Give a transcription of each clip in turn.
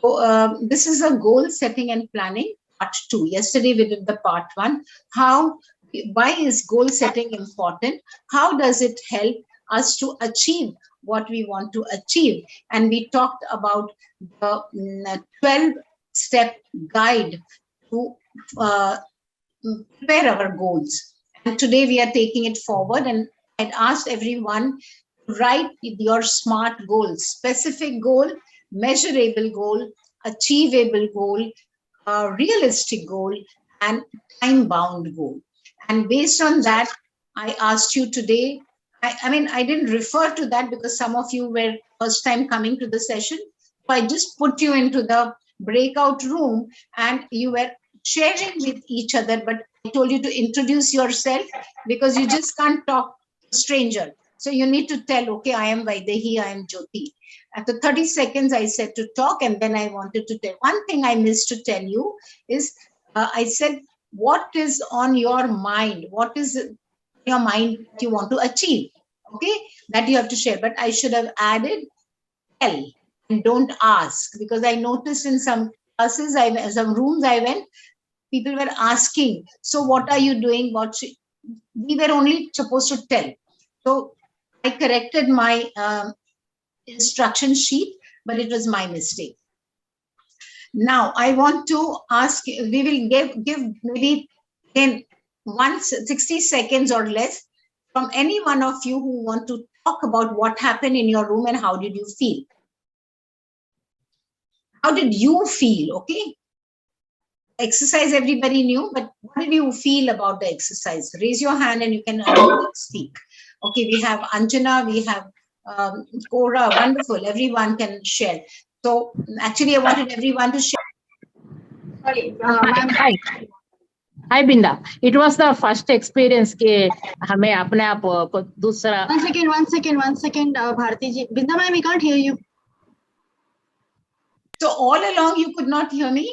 So, this is a goal setting and planning part 2. Yesterday we did the part 1. Why is goal setting important? How does it help us to achieve what we want to achieve? And we talked about the 12-step guide to prepare our goals. And today we are taking it forward, and I'd asked everyone to write your SMART goals: specific goal, measurable goal, achievable goal, realistic goal, and time-bound goal. And based on that, I asked you today, I mean, I didn't refer to that because some of you were first time coming to the session. So I just put you into the breakout room and you were sharing with each other, but I told you to introduce yourself because you just can't talk to a stranger. So you need to tell, okay, I am Vaidehi, I am Jyoti. After 30 seconds, I said to talk, and then I wanted to tell. One thing I missed to tell you is, I said, what is on your mind? What is in your mind that you want to achieve? Okay, that you have to share. But I should have added tell and don't ask, because I noticed in some classes, some rooms I went, people were asking, so what are you doing? We were only supposed to tell. So I corrected my instruction sheet, but it was my mistake. Now I want to ask, we will give maybe 60 seconds or less from any one of you who want to talk about what happened in your room and how did you feel. How did you feel? Okay. Exercise everybody knew, but what did you feel about the exercise? Raise your hand and you can speak. Okay, we have Anjana, we have Cora, wonderful. Everyone can share. So actually, I wanted everyone to share. Sorry, hi. Hi, Binda. It was the first experience के हमें अपने आप को दूसरा. One second, Bharti ji. Binda ma'am, we can't hear you. So all along you could not hear me?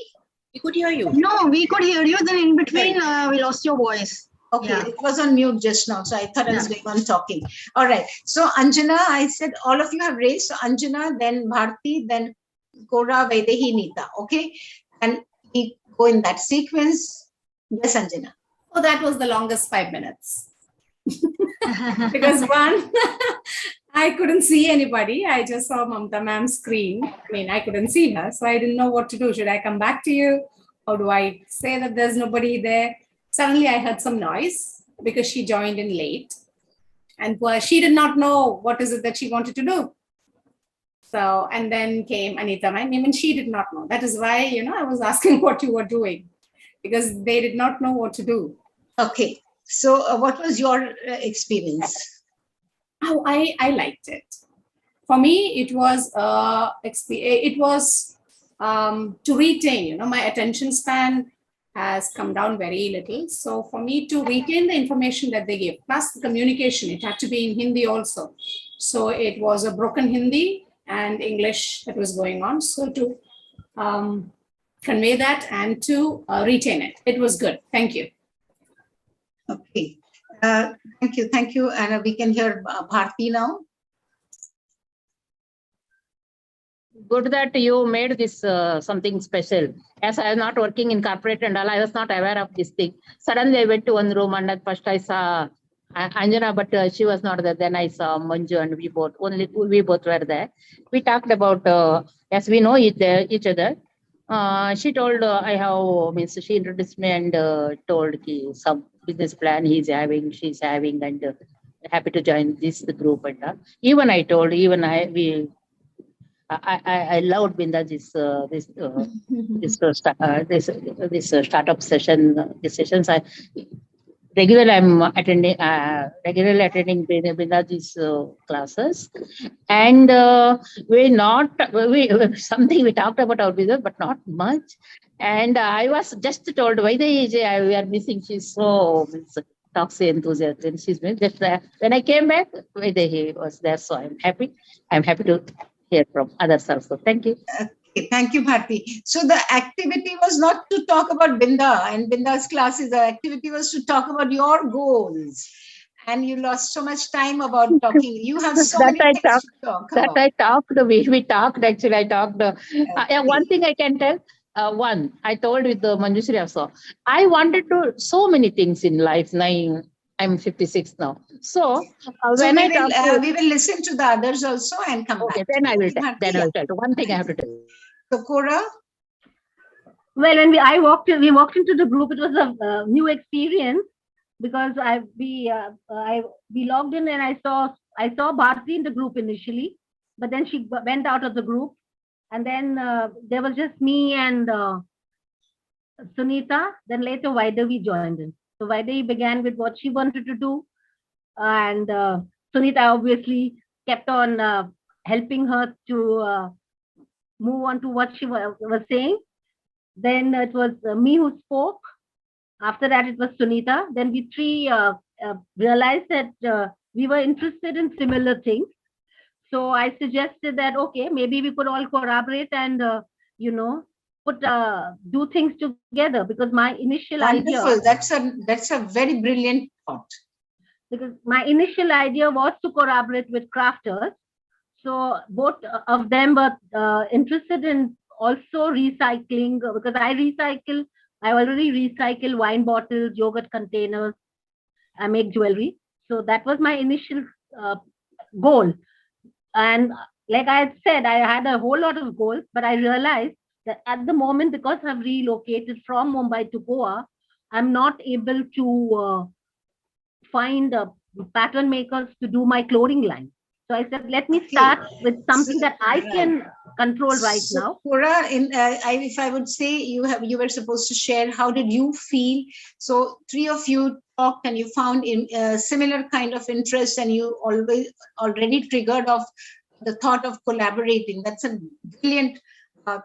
We could hear you. No, we could hear you. Then in between, we lost your voice. Okay, yeah. It was on mute just now, so I thought I was going on talking. All right. So Anjana, I said all of you have raised. So Anjana, then Bharti, then Cora, Vaidehi, Nita. Okay, and we go in that sequence. Yes, Anjana. Oh, that was the longest 5 minutes. Because one, I couldn't see anybody. I just saw Mamta ma'am's screen. I mean, I couldn't see her, so I didn't know what to do. Should I come back to you? Or do I say that there's nobody there? Suddenly I heard some noise because she joined in late. And she did not know what is it that she wanted to do. So, and then came Anita ma'am. Even she did not know. That is why, I was asking what you were doing, because they did not know what to do. Okay. So what was your experience? Oh, I liked it. For me, it was to retain, my attention span has come down very little. So for me to retain the information that they gave, plus the communication, it had to be in Hindi also. So it was a broken Hindi and English that was going on. So to convey that and to retain it, it was good. Thank you. Okay. Thank you. And we can hear Bharti now. Good that you made this something special. As I was not working in corporate and all, I was not aware of this thing. Suddenly I went to one room and at first I saw Anjana, but she was not there. Then I saw Manju and we both were there. We talked about, as we know each other. She told she introduced me and told some business plan she's having, and happy to join this group. And even I told, I loved Binda this startup session. These sessions I'm attending Binda's classes, and something we talked about our business, but not much. And I was just told why we are missing. She's so talks enthusiastic, and she's just when I came back, he was there. So I'm happy. I'm happy to hear from others also. Thank you. Okay, thank you, Bharti. So the activity was not to talk about Binda and Binda's classes. The activity was to talk about your goals. and you lost so much time about talking. You have so That many I things talked. to talk That about. I talked. We talked. Actually, I talked. Yeah, one Okay. thing I can tell. One, I told with the Manjushri also. I wanted to so many things in life. Now I'm 56 now. So So when I talk to, we will listen to the others also and come okay, back to then I you. will Okay, tell. Bharti? Then I Yeah. will tell. One thing I Thank have to you. tell. So Cora, Well, when we walked into the group. It was a new experience because we logged in and I saw Bharti in the group initially, but then she went out of the group, and then there was just me and Sunita. Then later Vaidevi joined in. So Vaidevi began with what she wanted to do, and Sunita obviously kept on helping her to move on to what she was saying. Then it was me who spoke. After that, it was Sunita. Then we three realized that we were interested in similar things. So I suggested that okay, maybe we could all collaborate and you know put do things together, because wonderful. That's a very brilliant thought. my initial idea was to collaborate with crafters. So both of them were interested in also recycling, because I recycle. I already recycle wine bottles, yogurt containers. I make jewelry. So that was my initial uh, goal. And like I had said, I had a whole lot of goals, but I realized that at the moment, because I've relocated from Mumbai to Goa, I'm not able to find pattern makers to do my clothing line. So I said, let me Okay. start with So, something that I right. can control right So, now. Cora, if I would say you were supposed to share, how did you feel? So, three of you talked and you found in similar kind of interest, and you already triggered off the thought of collaborating. That's a brilliant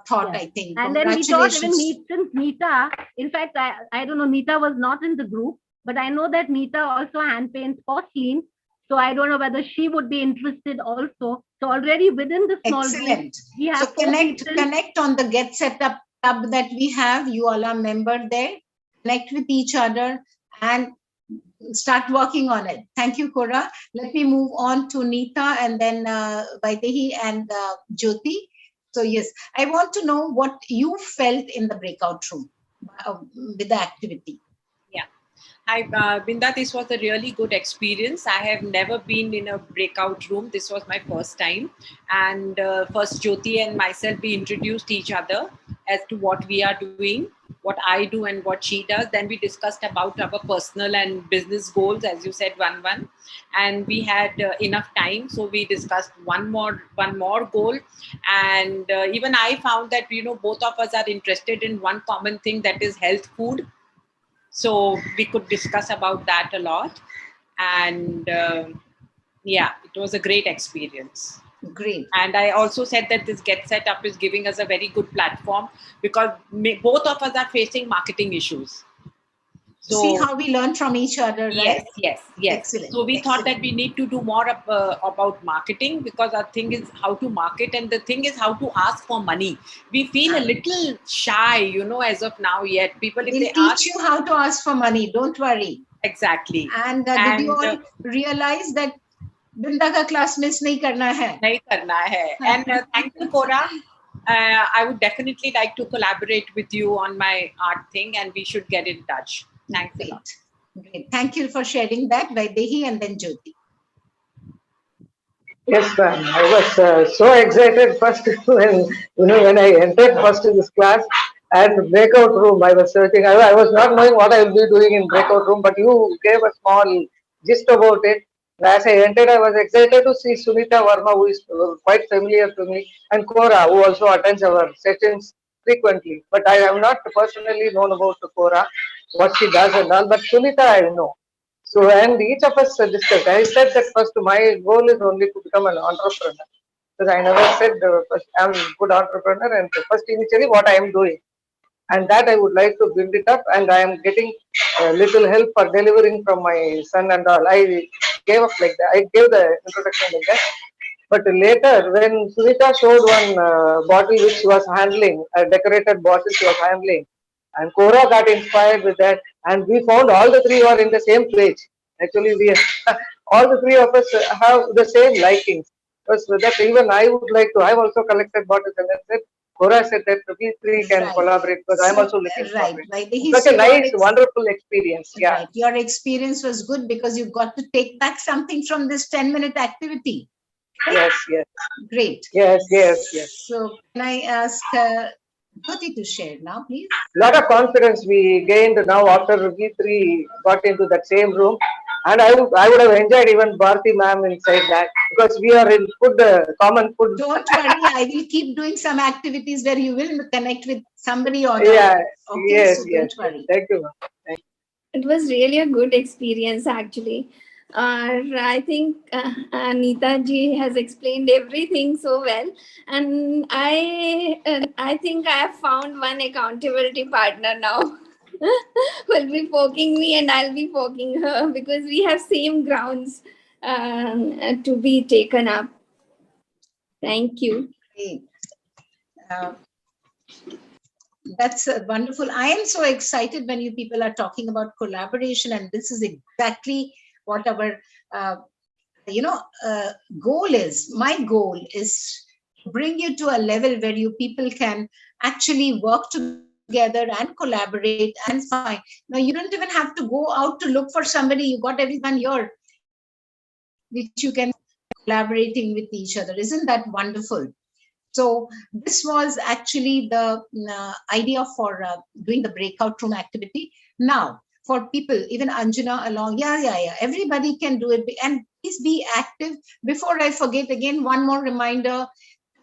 thought, Yeah. I think. And then we thought even Congratulations. since Nita, in fact, I don't know, Nita was not in the group, but I know that Nita also hand paints porcelain. So I don't know whether she would be interested also. So already within the small group, Excellent. we So have four people. connect on the GetSetUp tab that we have. You all are member there. Connect with each other and start working on it. Thank you, Cora. Let me move on to Neeta and then Vaidehi and Jyoti. So yes, I want to know what you felt in the breakout room with the activity. Yeah. Hi, Binda, this was a really good experience. I have never been in a breakout room. This was my first time. And first, Jyoti and myself, we introduced each other as to what we are doing, what I do and what she does. Then we discussed about our personal and business goals, as you said, one. And we had enough time. So we discussed one more goal. And even I found that, both of us are interested in one common thing, that is health food. So we could discuss about that a lot. And yeah, it was a great experience. Great. And I also said that this GetSetUp is giving us a very good platform, because both of us are facing marketing issues. So, see how we learn from each other, right? Yes. Excellent. So we thought that we need to do more about marketing, because our thing is how to market, and the thing is how to ask for money. We feel a little shy, as of now yet. People, if We'll they teach ask, you how to ask for money. Don't worry. exactly. And did you all realize that Binda ka class miss nahi karna hai? Nahi karna hai. And thank you, Cora. I would definitely like to collaborate with you on my art thing, and we should get in touch. Thanks a lot. Great. Thank you for sharing that, Vaidehi and then Jyoti. Yes, ma'am. I was so excited first when I entered first in this class and breakout room. I was searching. I was not knowing what I will be doing in breakout room, but you gave a small gist about it. As I entered, I was excited to see Sunita Verma, who is quite familiar to me, and Cora, who also attends our sessions frequently. But I have not personally known about Cora, what she does and all. But Sunita, I know. So, and each of us discussed. I said that first, my goal is only to become an entrepreneur. Because I never said first, I'm a good entrepreneur, and first, initially, what I am doing. And that I would like to build it up, and I am getting a little help for delivering from my son and all. I gave up like that. I gave the introduction like that. But later, when Sunita showed one bottle which she was handling, a decorated bottle she was handling, and Cora got inspired with that, and we found all the three were in the same page. Actually, we all the three of us have the same likings. Because with that, even I would like to. I've also collected bottles, and then said, Cora said that we three can Right. collaborate because I'm So, also looking right, forward. right. It's such a nice, wonderful experience. Yeah. Right. Your experience was good because you got to take back something from this 10-minute activity. Right? Yes, yes. Great. Yes, yes, yes. So can I ask Jyoti to share now, please? Lot of confidence we gained now after we three got into that same room. And I would have enjoyed even Bharti ma'am inside that because we are in food, common food. Don't worry, I will keep doing some activities where you will connect with somebody or the Yeah, other. Okay, yes, so yes, don't yes. worry. Thank you, ma'am. Thank you. It was really a good experience, actually. I think Anita ji has explained everything so well, and I think I have found one accountability partner now. Will be poking me, and I'll be poking her because we have same grounds to be taken up. Thank you. Okay. That's wonderful. I am so excited when you people are talking about collaboration, and this is exactly what our goal is. My goal is to bring you to a level where you people can actually work together and collaborate and find. Now, you don't even have to go out to look for somebody. You got everyone here, which you can collaborating with each other. Isn't that wonderful? So this was actually the idea for doing the breakout room activity. Now, for people, even Anjana along, yeah, everybody can do it. And please be active. Before I forget, again, one more reminder.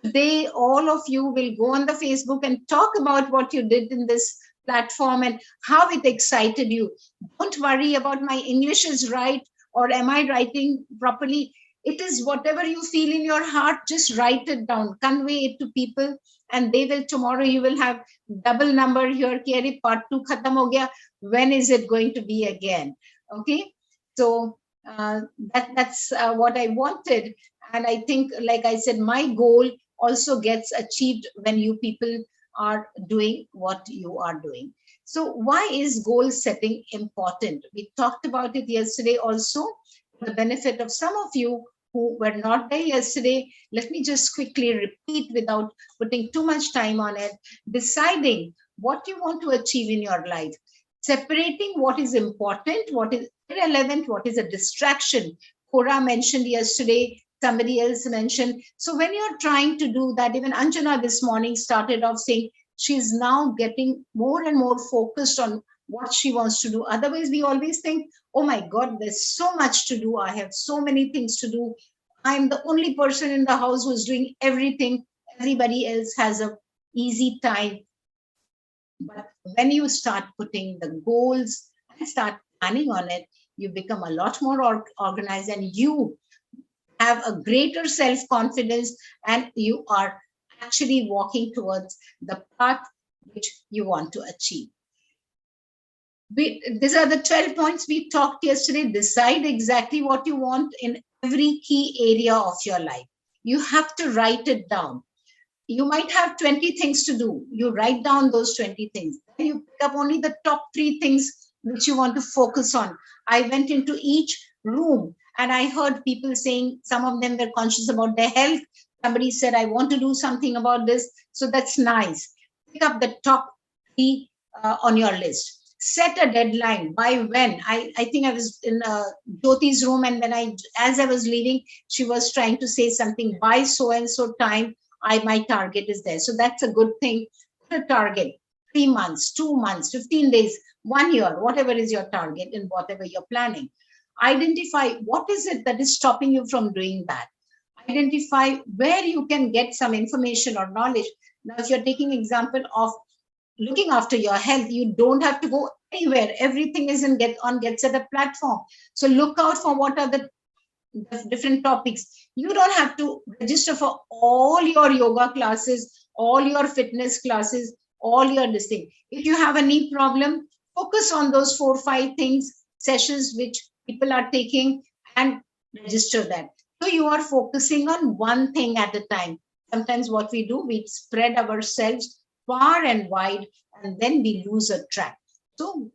Today, all of you will go on the Facebook and talk about what you did in this platform and how it excited you. Don't worry about my English is right or am I writing properly. It is whatever you feel in your heart, just write it down, convey it to people, and they will tomorrow you will have double number here. Ki, part 2 khatam ho gaya. When is it going to be again? Okay, so that's what I wanted, and I think, like I said, my goal also gets achieved when you people are doing what you are doing. So why is goal setting important? We talked about it yesterday also, the benefit of some of you who were not there yesterday. Let me just quickly repeat without putting too much time on it. Deciding what you want to achieve in your life, separating what is important, what is irrelevant, what is a distraction. Cora mentioned yesterday, somebody else mentioned. So when you're trying to do that, even Anjana this morning started off saying she's now getting more and more focused on what she wants to do. Otherwise, we always think, oh my God, there's so much to do. I have so many things to do. I'm the only person in the house who's doing everything. Everybody else has a easy time. But when you start putting the goals and start planning on it, you become a lot more organized and you have a greater self-confidence and you are actually walking towards the path which you want to achieve. These are the 12 points we talked yesterday. Decide exactly what you want in every key area of your life. You have to write it down. You might have 20 things to do. You write down those 20 things. Then you pick up only the top 3 things which you want to focus on. I went into each room and I heard people saying, some of them were conscious about their health. Somebody said, I want to do something about this. So that's nice. Pick up the top 3 on your list. Set a deadline. By when? I think I was in Jyoti's room, and when as I was leaving, she was trying to say something. By so and so time, my target is there. So that's a good thing. Put a target. 3 months, 2 months, 15 days, 1 year, whatever is your target and whatever you're planning. Identify what is it that is stopping you from doing that. Identify where you can get some information or knowledge. Now, if you're taking example of looking after your health, you don't have to go anywhere. Everything is on GetSetUp platform. So look out for what are the different topics. You don't have to register for all your yoga classes, all your fitness classes, all your this thing. If you have a knee problem, focus on those 4 or 5 things, sessions which people are taking, and register that. So you are focusing on one thing at a time. Sometimes what we do, we spread ourselves far and wide, and then we lose a track. So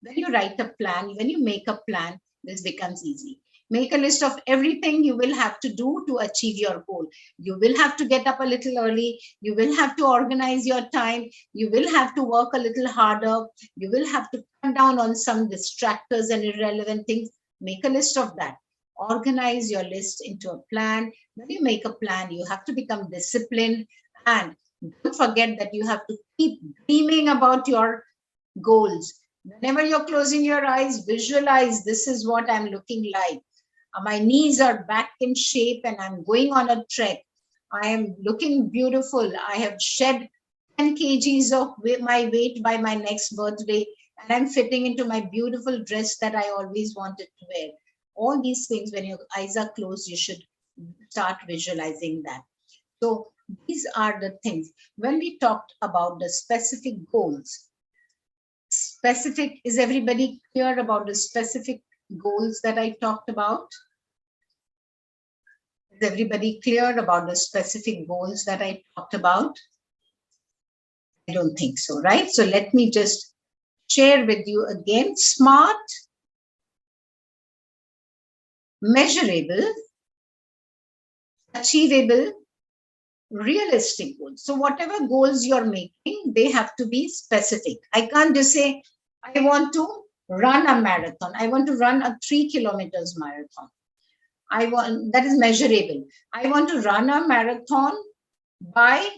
when you write a plan, when you make a plan, this becomes easy. Make a list of everything you will have to do to achieve your goal. You will have to get up a little early. You will have to organize your time. You will have to work a little harder. You will have to cut down on some distractors and irrelevant things. Make a list of that. Organize your list into a plan. When you make a plan, you have to become disciplined, and don't forget that you have to keep dreaming about your goals. Whenever you're closing your eyes, visualize, this is what I'm looking like. My knees are back in shape and I'm going on a trek. I am looking beautiful. I have shed 10 kgs of my weight by my next birthday, and I'm fitting into my beautiful dress that I always wanted to wear. All these things, when your eyes are closed, you should start visualizing that. So these are the things. When we talked about the specific goals, is everybody clear about the specific goals that I talked about? Is everybody clear about the specific goals that I talked about? I don't think so, right? So let me just share with you again. SMART, measurable, achievable, realistic goals. So whatever goals you're making, they have to be specific. I can't just say, I want to run a marathon. I want to run a 3 kilometers marathon. That is measurable. I want to run a marathon by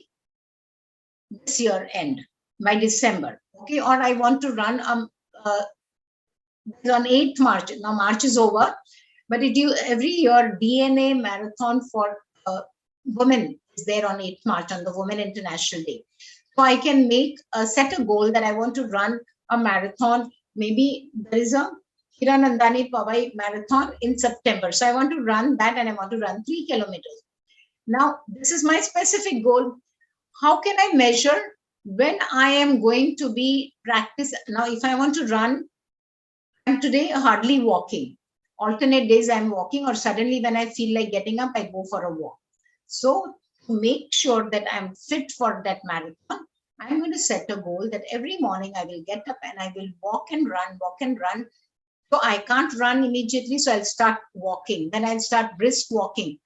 this year end, by December. Okay, or I want to run on 8th March. Now March is over, but every year DNA marathon for women is there on 8th March, on the Women International Day. So I can set a goal that I want to run a marathon. Maybe there is a Hiranandani Pawai marathon in September. So I want to run that, and I want to run 3 kilometers. Now, this is my specific goal. How can I measure when I am going to be practice? Now, if I want to run, I'm today hardly walking. Alternate days I'm walking, or suddenly when I feel like getting up, I go for a walk. So to make sure that I'm fit for that marathon, I'm going to set a goal that every morning I will get up and I will walk and run. So I can't run immediately, so I'll start walking. Then I'll start brisk walking.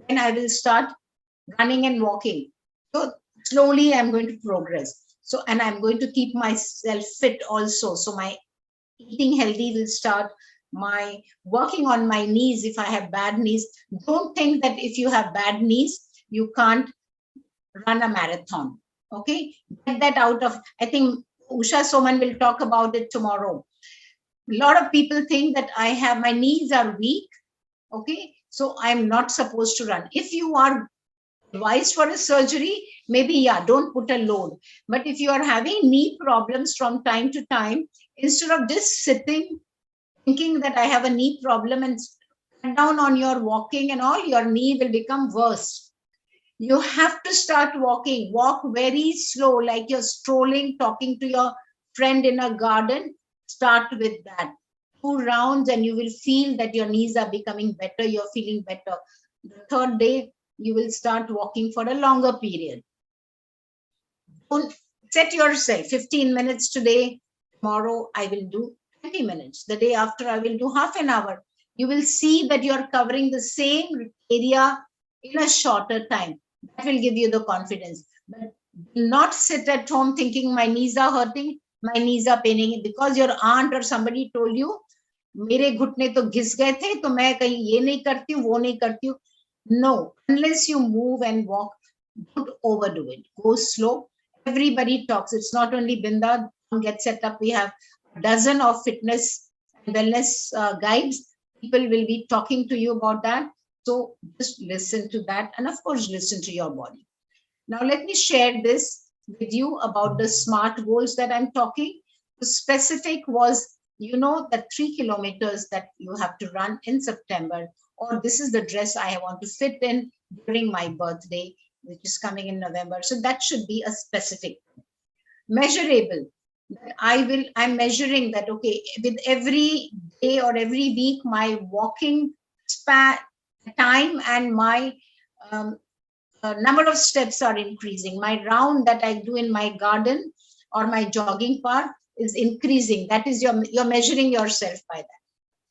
Then I will start running and walking. So slowly I'm going to progress. So, and I'm going to keep myself fit also. So my eating healthy will start. My working on my knees, if I have bad knees. Don't think that if you have bad knees, you can't run a marathon. Okay, get that out of, I think Usha Soman will talk about it tomorrow. A lot of people think that my knees are weak. Okay, so I'm not supposed to run. If you are advised for a surgery, maybe, yeah, don't put a load. But if you are having knee problems from time to time, instead of just sitting thinking that I have a knee problem and cut down on your walking and all, your knee will become worse. You have to start walking. Walk very slow, like you're strolling, talking to your friend in a garden. Start with that. 2 rounds and you will feel that your knees are becoming better. You're feeling better. The 3rd day, you will start walking for a longer period. Don't set yourself 15 minutes today. Tomorrow, I will do 20 minutes. The day after, I will do half an hour. You will see that you're covering the same area in a shorter time. That will give you the confidence. But do not sit at home thinking my knees are hurting, my knees are paining, because your aunt or somebody told you, मेरे घुटने तो घिस गए थे, तो मैं कहीं ये नहीं करती हूँ, वो नहीं करती हूँ. No, unless you move and walk, don't overdo it. Go slow. Everybody talks. It's not only Binda on GetSetUp. We have a dozen of fitness and wellness guides. People will be talking to you about that. So just listen to that. And of course, listen to your body. Now, let me share this with you about the SMART goals that I'm talking. The specific was, the 3 kilometers that you have to run in September, or this is the dress I want to fit in during my birthday, which is coming in November. So that should be a specific. Measurable. I'm measuring that, okay, with every day or every week, my walking span time and my number of steps are increasing. My round that I do in my garden or my jogging path is increasing. That is you're measuring yourself by that.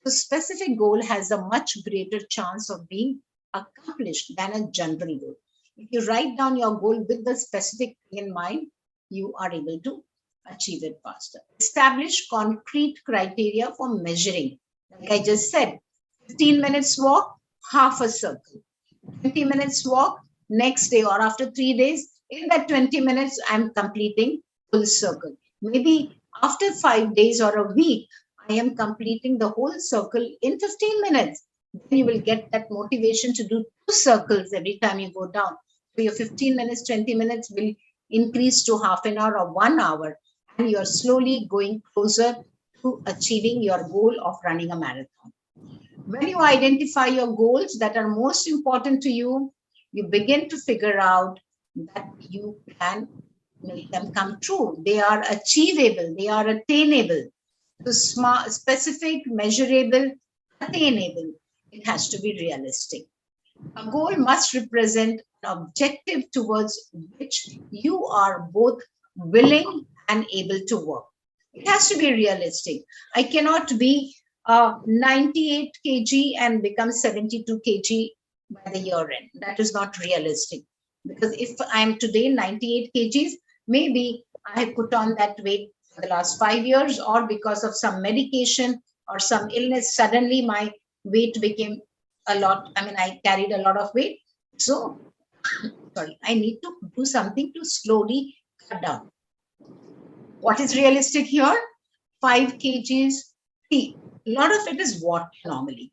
The specific goal has a much greater chance of being accomplished than a general goal. If you write down your goal with the specific thing in mind, you are able to achieve it faster. Establish concrete criteria for measuring. Like I just said, 15 minutes walk, half a circle. 20 minutes walk, next day or after 3 days, in that 20 minutes, I'm completing full circle. Maybe after 5 days or a week, I am completing the whole circle in 15 minutes. Then you will get that motivation to do 2 circles every time you go down. So your 15 minutes, 20 minutes will increase to half an hour or 1 hour. And you're slowly going closer to achieving your goal of running a marathon. When you identify your goals that are most important to you, you begin to figure out that you can make them come true. They are achievable, they are attainable. So smart, specific, measurable, attainable. It has to be realistic. A goal must represent an objective towards which you are both willing and able to work. It has to be realistic. I cannot be 98 kg and become 72 kg by the year end. That is not realistic. Because if I'm today 98 kgs, maybe I have put on that weight for the last 5 years, or because of some medication or some illness, suddenly my weight became a lot. I mean, I carried a lot of weight. So, sorry, I need to do something to slowly cut down. What is realistic here? 5 kgs. See, a lot of it is what normally.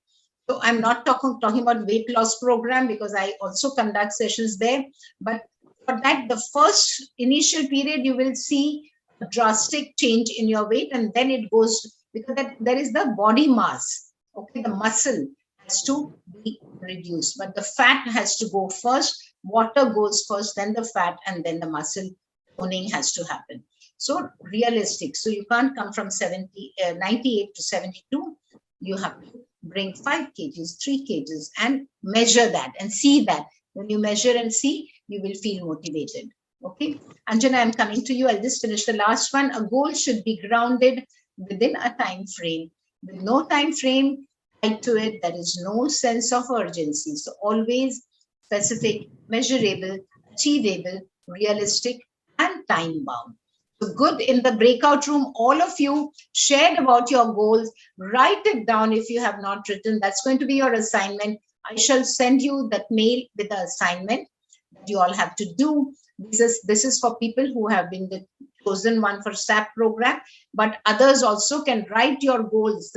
So I'm not talking about weight loss program, because I also conduct sessions there. But for that, the first initial period, you will see a drastic change in your weight, and then it goes, because there is the body mass. Okay, the muscle has to be reduced, but the fat has to go first. Water goes first, then the fat, and then the muscle toning has to happen. So realistic. So you can't come from 98 to 72. You have to bring 5 kgs, 3 kgs, and measure that and see that. When you measure and see, you will feel motivated. Okay. Anjana, I'm coming to you. I'll just finish the last one. A goal should be grounded within a time frame. With no time frame tied to it, there is no sense of urgency. So always specific, measurable, achievable, realistic, and time bound. So good. In the breakout room, all of you shared about your goals. Write it down if you have not written. That's going to be your assignment. I shall send you that mail with the assignment that you all have to do. This is for people who have been the chosen one for SAP program, but others also can write your goals.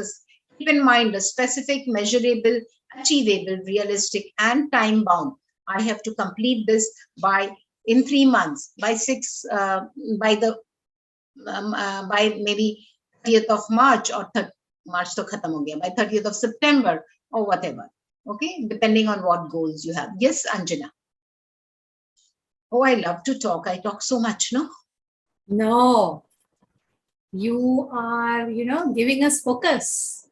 Keep in mind the specific, measurable, achievable, realistic, and time bound. I have to complete this in 3 months, by maybe 30th of March, or March to khatam ho gaya, by 30th of September, or whatever. Okay, depending on what goals you have. Yes, Anjana. Oh, I love to talk. I talk so much, no? No, you are, giving us focus.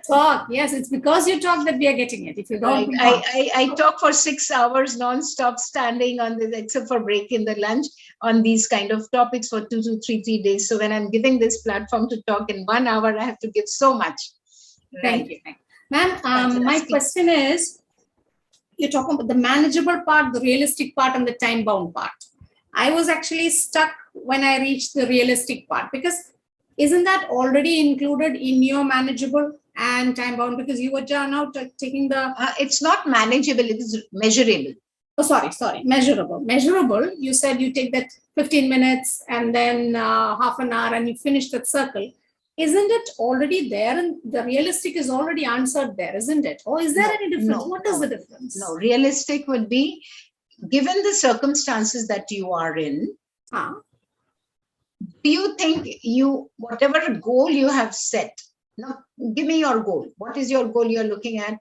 Talk. Yes, it's because you talk that we are getting it. If you don't, I talk for 6 hours non-stop, standing on this, except for break in the lunch, on these kind of topics for 2 to 3 days. So when I'm giving this platform to talk in 1 hour, I have to give so much. Thank you. Ma'am, my question is, you're talking about the manageable part, the realistic part, and the time-bound part. I was actually stuck when I reached the realistic part, because isn't that already included in your manageable and time-bound? Because you were now taking the... it's not manageable, it is measurable. Oh, sorry, measurable. Measurable, you said you take that 15 minutes and then half an hour and you finish that circle. Isn't it already there? And the realistic is already answered there, isn't it? Or is there any difference? What is the difference? No, realistic would be, given the circumstances that you are in, do you think whatever goal you have set, now give me your goal. What is your goal you're looking at?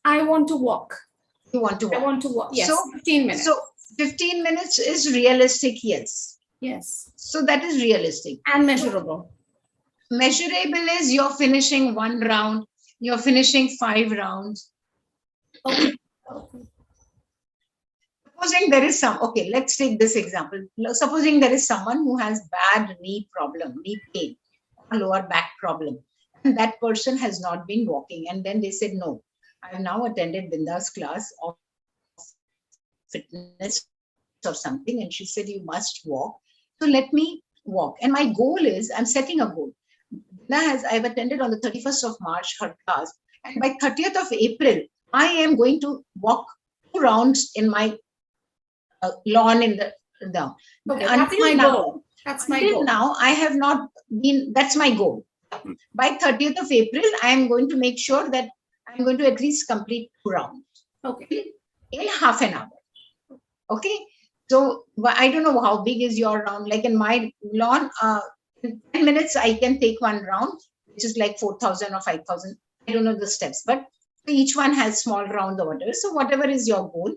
I want to walk. You want to walk? I want to walk, yes, so, 15 minutes. So 15 minutes is realistic, yes. Yes. So that is realistic. And measurable. Measurable is you're finishing 1 round, you're finishing 5 rounds. Okay. Supposing there is let's take this example. Supposing there is someone who has bad knee pain, or lower back problem, and that person has not been walking. And then they said, no, I have now attended Binda's class of fitness or something. And she said, you must walk. So let me walk. And my goal is, I'm setting a goal. I've attended on the 31st of March her class. And by 30th of April, I am going to walk 2 rounds in my lawn in the down. Okay, that's my goal. That's my goal. Now, I have not been, that's my goal. By 30th of April, I am going to make sure that I'm going to at least complete 2 rounds. Okay. In half an hour. Okay. So I don't know how big is your round. Like in my lawn, in 10 minutes, I can take 1 round, which is like 4,000 or 5,000. I don't know the steps, but each one has small round or whatever. So whatever is your goal.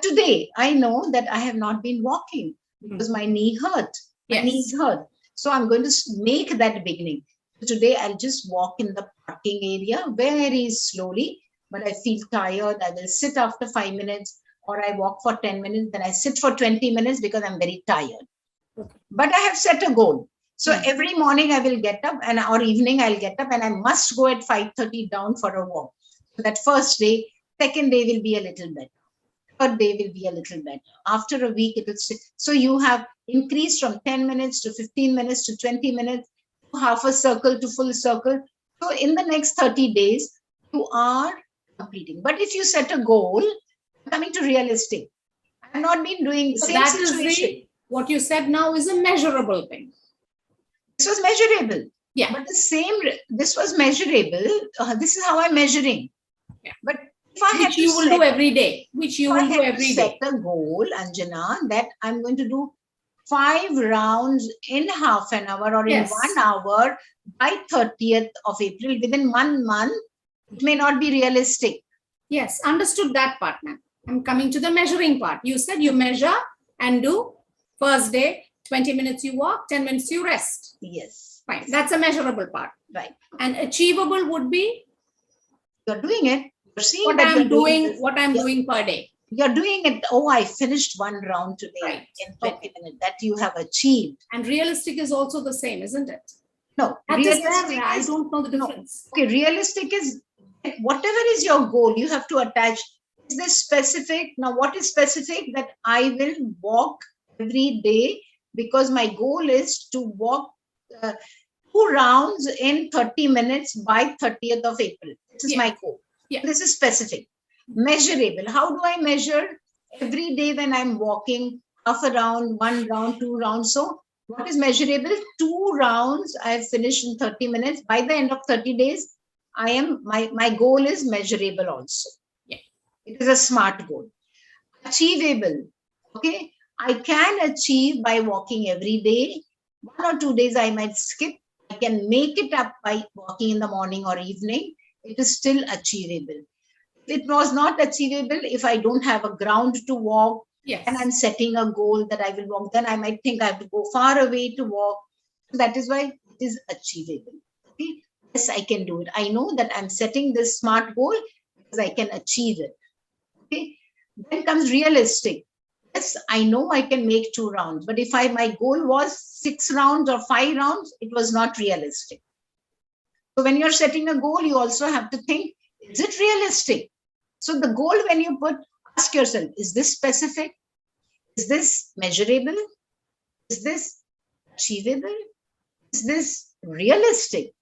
Today, I know that I have not been walking because my knee hurt. My knees hurt. So I'm going to make that beginning. Today, I'll just walk in the parking area very slowly, but I feel tired. I will sit after 5 minutes, or I walk for 10 minutes, then I sit for 20 minutes because I'm very tired. But I have set a goal. So every morning I will get up, and or evening I'll get up, and I must go at 5:30 down for a walk. So that first day, second day will be a little better. Third day will be a little better. After a week, it will sit. So you have increased from 10 minutes to 15 minutes to 20 minutes, to half a circle to full circle. So in the next 30 days, you are completing. But if you set a goal, coming to realistic, I've not been doing the same situation. What you said now is a measurable thing. This was measurable. Yeah. But this was measurable. This is how I'm measuring. Yeah. But if I which you will do every day, which you will do every day. Set a goal, Anjana, that I'm going to do 5 rounds in half an hour or in 1 hour by 30th of April. Within 1 month, it may not be realistic. Yes, understood that part, ma'am. I'm coming to the measuring part. You said you measure and do first day, 20 minutes you walk, 10 minutes you rest. Yes. Fine. That's a measurable part. Right. And achievable would be? You're doing it. You're seeing what I'm doing per day. You're doing it. Oh, I finished 1 round today in 20 minutes. That you have achieved. And realistic is also the same, isn't it? No. I don't know the difference. No. Okay, realistic is whatever is your goal, you have to attach. Is this specific? Now, what is specific? That I will walk every day because my goal is to walk 2 rounds in 30 minutes by 30th of April. This is my goal. Yeah. This is specific. Measurable. How do I measure? Every day when I'm walking half a round, 1 round, 2 rounds. So what is measurable? 2 rounds I have finished in 30 minutes. By the end of 30 days, my goal is measurable also. Yeah. It is a SMART goal. Achievable. Okay. I can achieve by walking every day. 1 or 2 days I might skip. I can make it up by walking in the morning or evening. It is still achievable. It was not achievable if I don't have a ground to walk. Yes. And I'm setting a goal that I will walk. Then I might think I have to go far away to walk. That is why it is achievable. Okay. Yes, I can do it. I know that I'm setting this SMART goal because I can achieve it. Okay. Then comes realistic. Yes, I know I can make 2 rounds, but if my goal was 6 rounds or 5 rounds, it was not realistic. So when you're setting a goal, you also have to think, is it realistic? So the goal, when you ask yourself, is this specific? Is this measurable? Is this achievable? Is this realistic?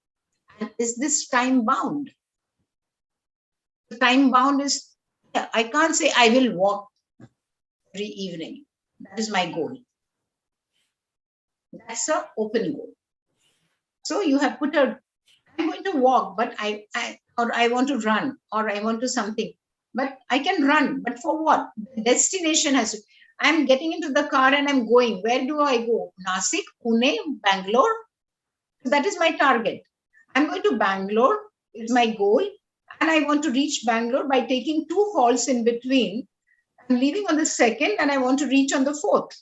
And is this time bound? The time bound is, I can't say I will walk every evening. That is my goal. That's an open goal. So you have put I'm going to walk, but I want to run, or I want to something. But I can run, but for what? The destination has to, I'm getting into the car and I'm going. Where do I go? Nasik, Pune, Bangalore. That is my target. I'm going to Bangalore, is my goal. And I want to reach Bangalore by taking 2 halts in between. I'm leaving on the 2nd and I want to reach on the 4th.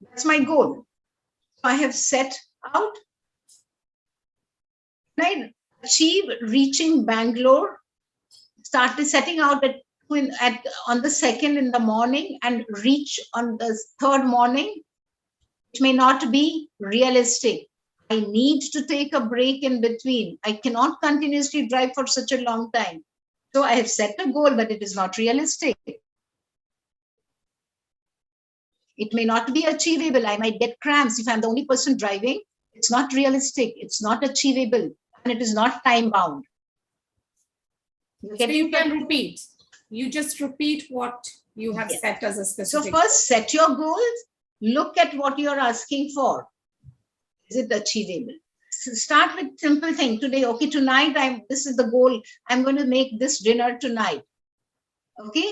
That's my goal. I have set out. When I achieve reaching Bangalore, started setting out on the 2nd in the morning and reach on the 3rd morning, it may not be realistic. I need to take a break in between. I cannot continuously drive for such a long time. So I have set a goal, but it is not realistic. It may not be achievable. I might get cramps if I'm the only person driving. It's not realistic. It's not achievable. And it is not time bound. So you can repeat. You just repeat what you have set as a specific. So first set your goals. Look at what you're asking for. Is it achievable? So start with simple thing. Today, okay, tonight, this is the goal. I'm going to make this dinner tonight. Okay,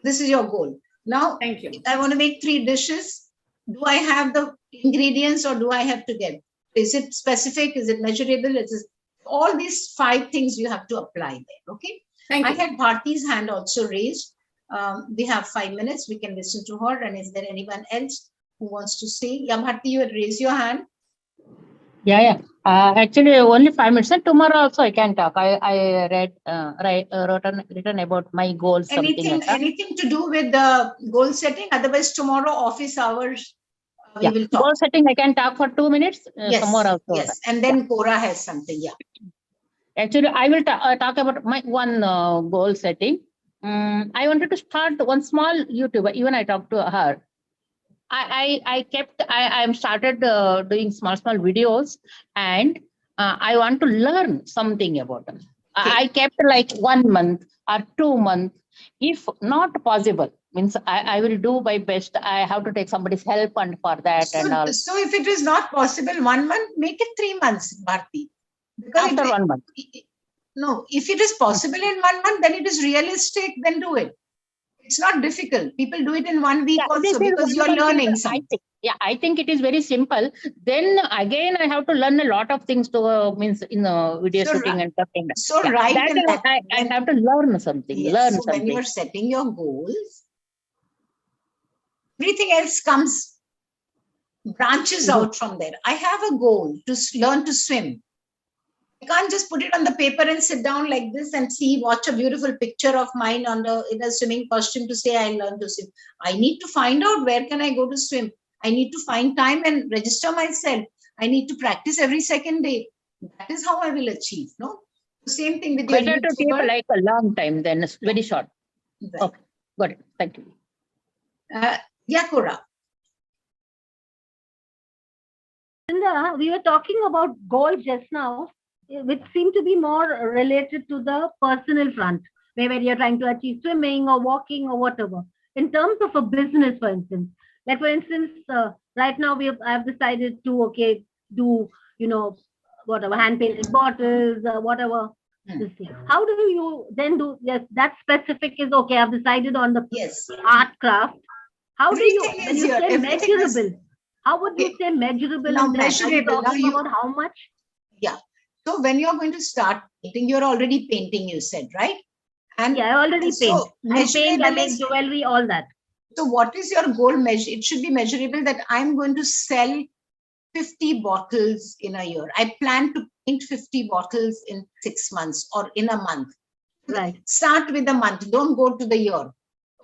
this is your goal. Now, thank you. I want to make 3 dishes. Do I have the ingredients or do I have to get? Is it specific? Is it measurable? All these 5 things you have to apply there. Okay. Thank you. I had Bharti's hand also raised. We have 5 minutes. We can listen to her. And is there anyone else who wants to say? Yeah, Bharti, you had raised your hand. Yeah. Actually, only 5 minutes. And tomorrow also I can talk. I written about my goals. Anything to do with the goal setting? Otherwise, tomorrow office hours we will talk. Goal setting I can talk for 2 minutes. Tomorrow also. Yes, and then Cora has something. Yeah. Actually, I will talk about my one goal setting. I wanted to start one small YouTuber. Even I talked to her. I started doing small videos, and I want to learn something about them. Okay. I kept like 1 month or 2 months. If not possible, means I will do my best. I have to take somebody's help and for that and all. So if it is not possible 1 month, make it 3 months, Bharti. Because after 1 month. No, if it is possible in 1 month, then it is realistic, then do it. It's not difficult. People do it in 1 week also because you're learning something. I think it is very simple. Then again, I have to learn a lot of things to means in video shooting and stuff like that. So right, I have to learn something. Yes, so when you're setting your goals, everything else comes, branches out from there. I have a goal to learn to swim. I can't just put it on the paper and sit down like this and watch a beautiful picture of mine in a swimming costume to say I learned to swim. I need to find out where can I go to swim. I need to find time and register myself. I need to practice every second day. That is how I will achieve. No, the same thing with your better to take like a long time than very short. Right. Okay, got it. Thank you. Yeah, Cora. Linda, we were talking about goals just now, which seem to be more related to the personal front, where you're trying to achieve swimming or walking or whatever. In terms of a business, for instance, like for instance, right now I've decided to do whatever hand painted bottles, whatever. How do you then do? Yes, that specific is okay. I've decided on the art craft. How do you when you say measurable? How would you say measurable? Now measurable. Are you talking about how much? Yeah. So when you're going to start painting, you're already painting, you said, right? And I already paint. I paint, I make jewelry, all that. So what is your goal measure? It should be measurable that I'm going to sell 50 bottles in a year. I plan to paint 50 bottles in 6 months or in a month. Right. Start with a month. Don't go to the year.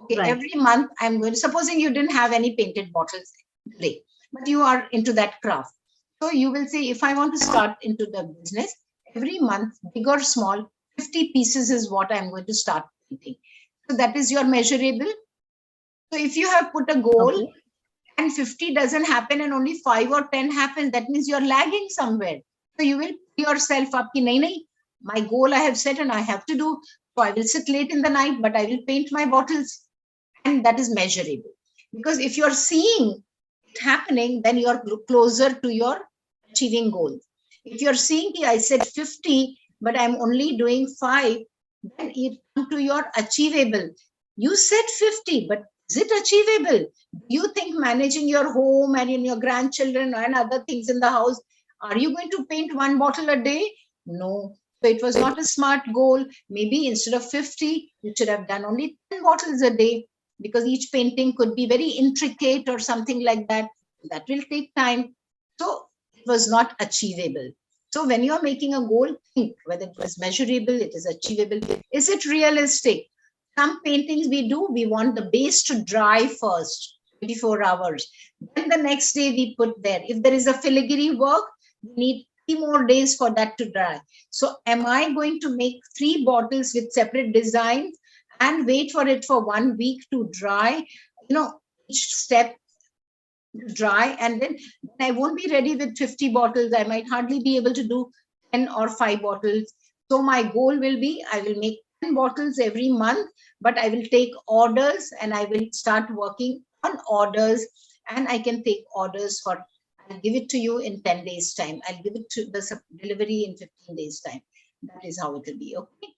Okay. Right. Every month I'm going to, supposing you didn't have any painted bottles today, but you are into that craft. So you will say, if I want to start into the business, every month, big or small, 50 pieces is what I'm going to start painting. So that is your measurable. So if you have put a goal and 50 doesn't happen and only 5 or 10 happen, that means you're lagging somewhere. So you will put yourself up, my goal I have set and I have to do. So I will sit late in the night, but I will paint my bottles. And that is measurable. Because if you're seeing it happening, then you're closer to your achieving goal. If you're seeing, I said 50, but I'm only doing 5, then it comes to your achievable. You said 50, but is it achievable? Do you think managing your home and in your grandchildren and other things in the house, are you going to paint 1 bottle a day? No. So it was not a smart goal. Maybe instead of 50, you should have done only 10 bottles a day, because each painting could be very intricate or something like that. That will take time. So it was not achievable. So when you're making a goal, think whether it was measurable, it is achievable. Is it realistic? Some paintings we want the base to dry first, 24 hours. Then the next day we put there. If there is a filigree work, We need 3 more days for that to dry. So am I going to make 3 bottles with separate designs and wait for it for 1 week to dry? Each step dry, and then I won't be ready with 50 bottles. I might hardly be able to do 10 or 5 bottles. So my goal will be, I will make 10 bottles every month, but I will take orders and I will start working on orders, and I can take orders for, I'll give it to you in 10 days time. I'll give it to the delivery in 15 days time. That is how it will be. Okay.